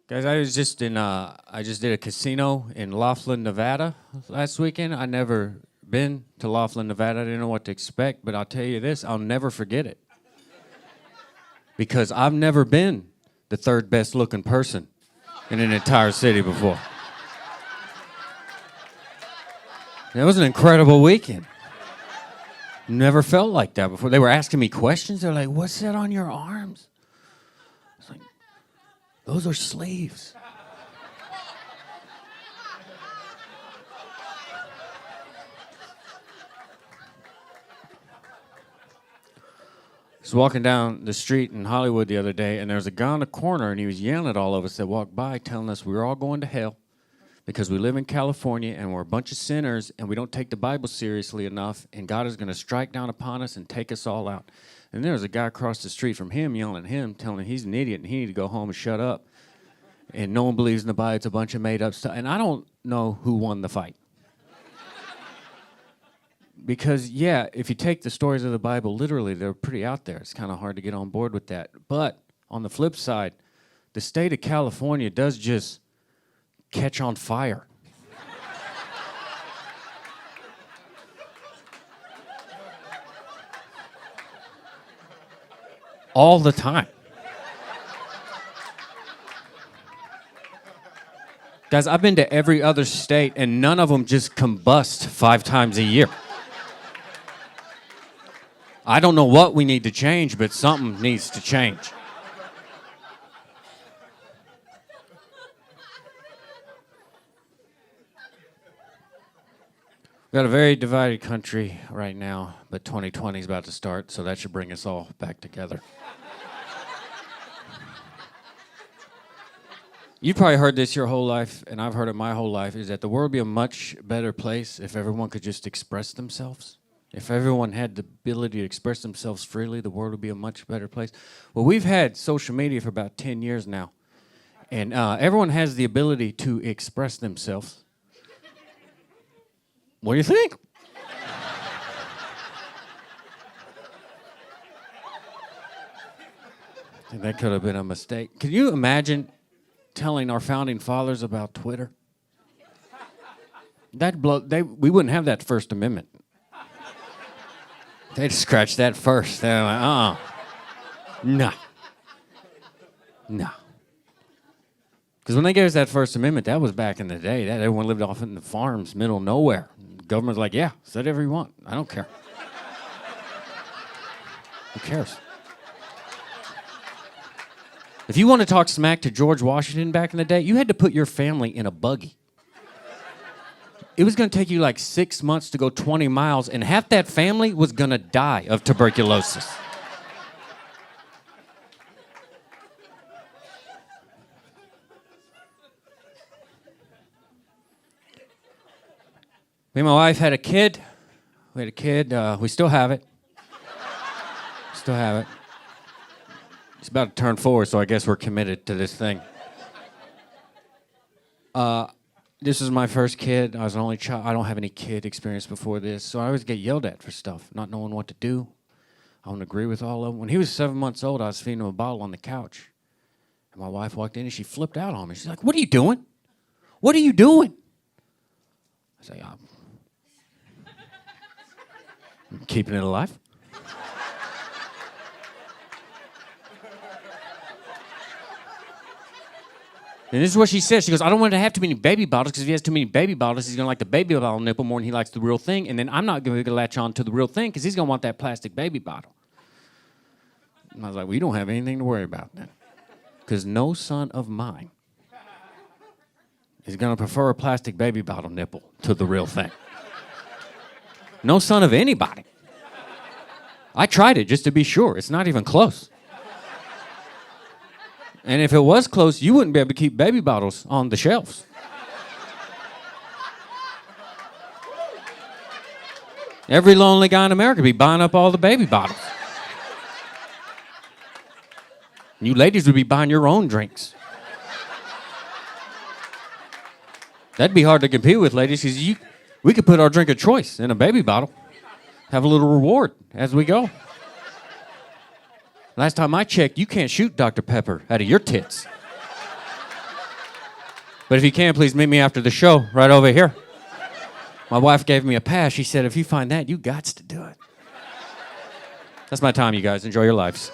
Guys, I just did a casino in Laughlin, Nevada last weekend. I never been to Laughlin, Nevada. I didn't know what to expect, but I'll tell you this, I'll never forget it. Because I've never been the third best looking person in an entire city before. It was an incredible weekend. Never felt like that before. They were asking me questions. They're like, "What's that on your arms?" I was like, "Those are sleeves." I was walking down the street in Hollywood the other day, and there was a guy on the corner, and he was yelling at all of us that walked by, telling us we were all going to hell because we live in California, and we're a bunch of sinners, and we don't take the Bible seriously enough, and God is going to strike down upon us and take us all out. And there was a guy across the street from him yelling at him, telling him he's an idiot, and he needed to go home and shut up. And no one believes in the Bible. It's a bunch of made-up stuff. And I don't know who won the fight. Because, yeah, if you take the stories of the Bible literally, they're pretty out there. It's kind of hard to get on board with that. But on the flip side, the state of California does just catch on fire. All the time. Guys, I've been to every other state, and none of them just combust 5 times a year. I don't know what we need to change, but something needs to change. We've got a very divided country right now, but 2020 is about to start, so that should bring us all back together. You've probably heard this your whole life, and I've heard it my whole life, is that the world would be a much better place if everyone could just express themselves. If everyone had the ability to express themselves freely, the world would be a much better place. Well, we've had social media for about 10 years now, and everyone has the ability to express themselves. What do you think? I think that could have been a mistake. Can you imagine telling our founding fathers about Twitter? We wouldn't have that First Amendment. They'd scratch that first. They're like, no. Because when they gave us that First Amendment, that was back in the day. That everyone lived off in the farms, middle of nowhere. The government's like, yeah, say whatever you want. I don't care. Who cares? If you want to talk smack to George Washington back in the day, you had to put your family in a buggy. It was going to take you like 6 months to go 20 miles, and half that family was going to die of tuberculosis. Me and my wife had a kid. We had a kid. We still have it. Still have it. He's about to turn 4, so I guess we're committed to this thing. This is my first kid. I was an only child. I don't have any kid experience before this, so I always get yelled at for stuff, not knowing what to do. I don't agree with all of them. When he was 7 months old, I was feeding him a bottle on the couch. And my wife walked in, and she flipped out on me. She's like, "What are you doing? What are you doing?" I say, I'm keeping it alive. And this is what she said. She goes, "I don't want to have too many baby bottles because if he has too many baby bottles, he's going to like the baby bottle nipple more than he likes the real thing. And then I'm not going to latch on to the real thing because he's going to want that plastic baby bottle." And I was like, "We don't have anything to worry about then. Because no son of mine is going to prefer a plastic baby bottle nipple to the real thing. No son of anybody. I tried it just to be sure. It's not even close. And if it was close, you wouldn't be able to keep baby bottles on the shelves. Every lonely guy in America would be buying up all the baby bottles. You ladies would be buying your own drinks. That'd be hard to compete with, ladies, because we could put our drink of choice in a baby bottle, have a little reward as we go. Last time I checked, you can't shoot Dr. Pepper out of your tits. But if you can, please meet me after the show right over here. My wife gave me a pass. She said, if you find that, you gots to do it. That's my time, you guys. Enjoy your lives.